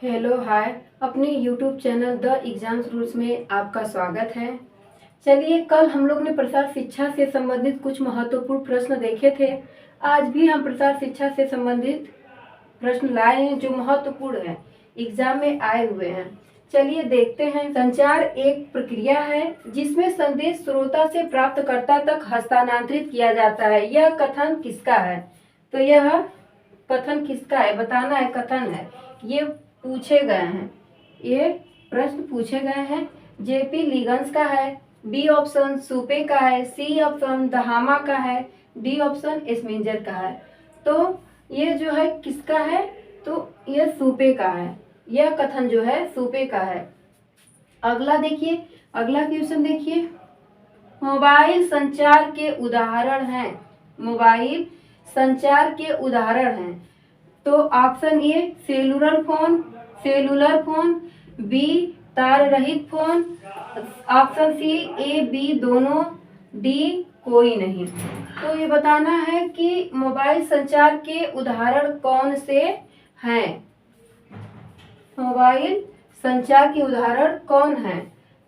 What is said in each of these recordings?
Hello hi. अपने YouTube channel the exams rules में आपका स्वागत है। चलिए, कल हम लोग ने प्रसार शिक्षा से संबंधित कुछ महत्वपूर्ण प्रश्न देखे थे। आज भी हम प्रसार शिक्षा से संबंधित प्रश्न लाए हैं जो महत्वपूर्ण है, एग्जाम में आए हुए हैं। चलिए देखते हैं। संचार एक प्रक्रिया है जिसमें संदेश श्रोता से प्राप्तकर्ता तक हस्तांतरित किया जाता है। यह कथन किसका है? तो यह कथन किसका है बताना है। कथन है, ये पूछे गए हैं, ये प्रश्न पूछे गए हैं। जेपी लिगन्स का है, बी ऑप्शन सुपे का है, सी ऑप्शन दहामा का है, डी ऑप्शन एस्मिंजर का है। तो ये जो है किसका है? तो ये सुपे का है। यह कथन जो है सुपे का है। अगला देखिए, अगला क्वेश्चन देखिए। मोबाइल संचार के उदाहरण हैं। मोबाइल संचार के उदाहरण हैं। तो option A cellular phone, cellular phone, B तार रहित फोन, ऑप्शन सी ए बी दोनों, डी कोई नहीं। तो ये बताना है कि मोबाइल संचार के उदाहरण कौन से हैं। मोबाइल संचार के उदाहरण कौन है?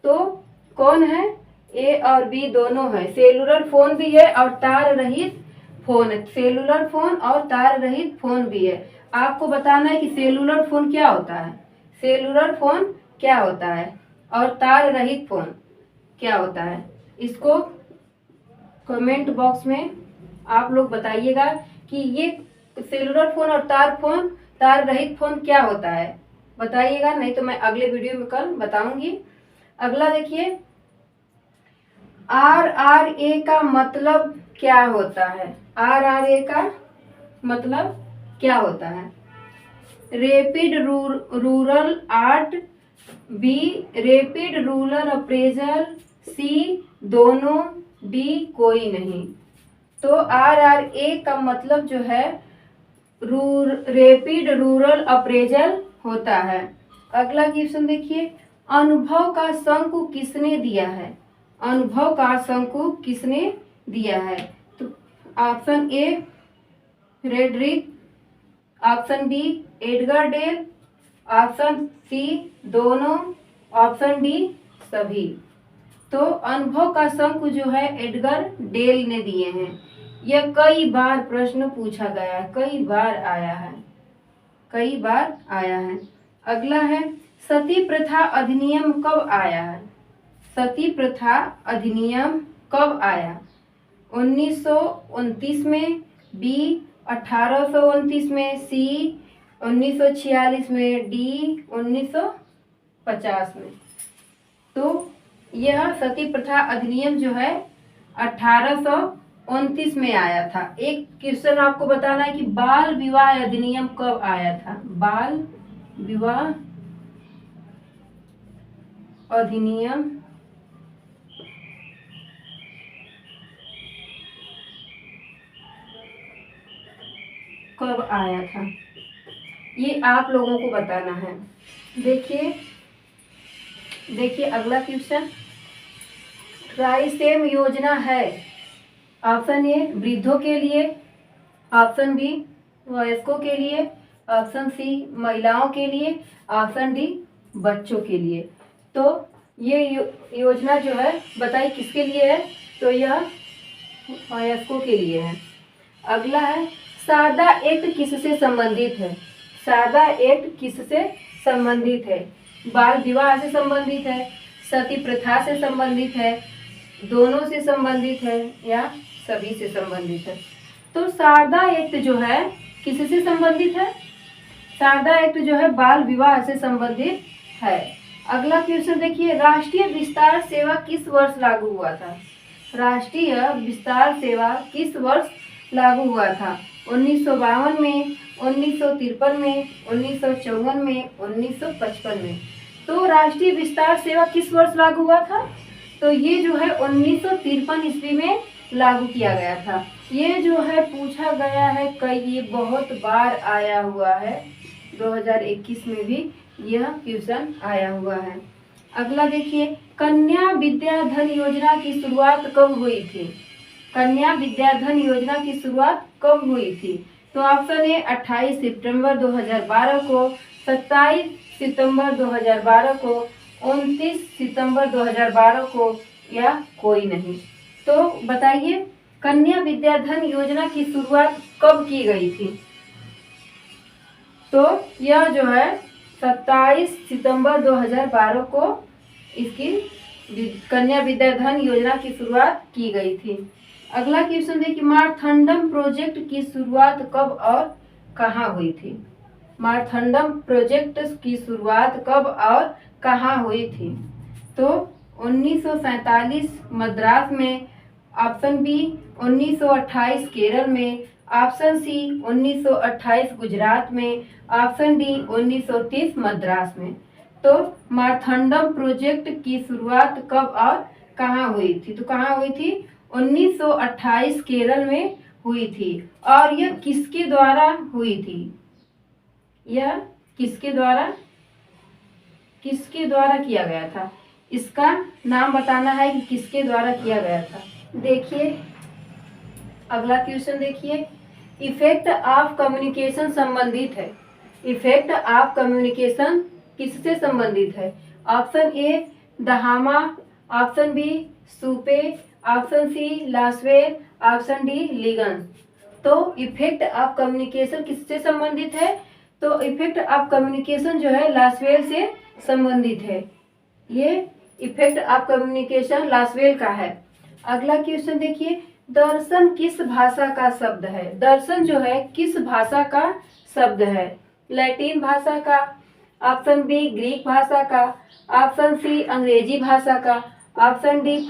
तो कौन है? ए और बी दोनों है। सेलुलर फोन भी है और तार रहित फोन, सेलुलर फोन और तार रहित फोन भी है। आपको बताना है कि सेलुलर फोन क्या होता है, सेलुलर फोन क्या होता है और तार रहित फोन क्या होता है। इसको कमेंट बॉक्स में आप लोग बताइएगा कि ये सेलुलर फोन और तार रहित फोन क्या होता है, बताइएगा। नहीं तो मैं अगले वीडियो में कल बताऊंगी। अगला देखिए, RRA का मतलब क्या होता है? RRA का मतलब क्या होता है? Rapid rural art, B rapid rural appraisal, C दोनों, डी कोई नहीं। तो RRA का मतलब जो है रैपिड रूरल अप्रेजल होता है। अगला क्वेश्चन देखिए, अनुभव का शंकु किसने दिया है? अनुभव का शंकु किसने दिया है? तो option A Frederick, option B Edgar Dale, option C दोनों, ऑप्शन डी सभी। तो अनुभव का शंकु जो है एडगर डेल ने दिए हैं। यह कई बार प्रश्न पूछा गया है, कई बार आया है, कई बार आया है। अगला है, सती प्रथा अधिनियम कब आया है? सती प्रथा अधिनियम कब आया? 1929 में, बी 1829 में, सी 1946 में, डी 1950 में। तो यह सती प्रथा अधिनियम जो है 1829 में आया था। एक क्वेश्चन आपको बताना है कि बाल विवाह अधिनियम कब आया था? बाल विवाह अधिनियम कब आया था, ये आप लोगों को बताना है। देखिए देखिए अगला क्वेश्चन, ट्राइसेम योजना है। ऑप्शन ए वृद्धों के लिए, ऑप्शन बी वयस्कों के लिए, ऑप्शन सी महिलाओं के लिए, ऑप्शन डी बच्चों के लिए। तो ये योजना जो है बताइए किसके लिए है? तो यह वयस्कों के लिए है। अगला है, सारदा एक्ट किससे संबंधित है? सारदा एक्ट किससे संबंधित है? बाल विवाह से संबंधित है, सती प्रथा से संबंधित है, दोनों से संबंधित है या सभी से संबंधित है? तो सारदा एक्ट जो है किससे संबंधित है? सारदा एक्ट जो है बाल विवाह से संबंधित है। अगला क्वेश्चन देखिए, राष्ट्रीय विस्तार सेवा किस वर्ष लागू हुआ था? राष्ट्रीय विस्तार सेवा किस वर्ष लागू हुआ था? 1952 में, 1953 में, 1954 में, 1955 में। तो राष्ट्रीय विस्तार सेवा किस वर्ष लागू हुआ था? तो ये जो है 1953 ईस्वी में लागू किया गया था। ये जो है पूछा गया है, कई ये बहुत बार आया हुआ है। 2021 में भी यह क्वेश्चन आया हुआ है। अगला देखिए, कन्या विद्याधन योजना की शुरुआत कब हुई थी? कन्या विद्याधन योजना की शुरुआत कब हुई थी? तो ऑप्शन ए 28 सितंबर 2012 को, 27 सितंबर 2012 को, 29 सितंबर 2012 को, या कोई नहीं। तो बताइए कन्या विद्याधन योजना की शुरुआत कब की गई थी? तो यह जो है 27 सितंबर 2012 को इसकी कन्या विद्याधन योजना की शुरुआत की गई थी। अगला क्वेश्चन देखिए, मारथंडम प्रोजेक्ट की शुरुआत कब और कहाँ हुई थी? मारथंडम प्रोजेक्ट की शुरुआत कब और कहाँ हुई थी? तो 1947 मद्रास में, ऑप्शन बी 1928 केरल में, ऑप्शन सी 1928 गुजरात में, ऑप्शन डी 1930 मद्रास में। तो मारथंडम प्रोजेक्ट की शुरुआत कब और कहाँ हुई थी? तो कहाँ हुई थी? 1928 केरल में हुई थी। और यह किसके द्वारा हुई थी? यह किसके द्वारा किया गया था? इसका नाम बताना है कि किसके द्वारा किया गया था। देखिए अगला क्वेश्चन देखिए, इफेक्ट ऑफ कम्युनिकेशन संबंधित है। इफेक्ट ऑफ कम्युनिकेशन किससे संबंधित है? ऑप्शन ए दहामा, ऑप्शन बी सुपे, option C Lasswell, option D लिगन। तो इफेक्ट ऑफ कम्युनिकेशन किससे संबंधित है? तो इफेक्ट ऑफ कम्युनिकेशन जो है लास्वेल से संबंधित है। ये इफेक्ट ऑफ कम्युनिकेशन लास्वेल का है। अगला क्वेश्चन देखिए, दर्शन किस भाषा का शब्द है? दर्शन जो है किस भाषा का शब्द है? लैटिन भाषा का, ऑप्शन बी ग्रीक भाषा का, ऑप्शन सी अंग्रेजी भाषा का, ऑप्शन डी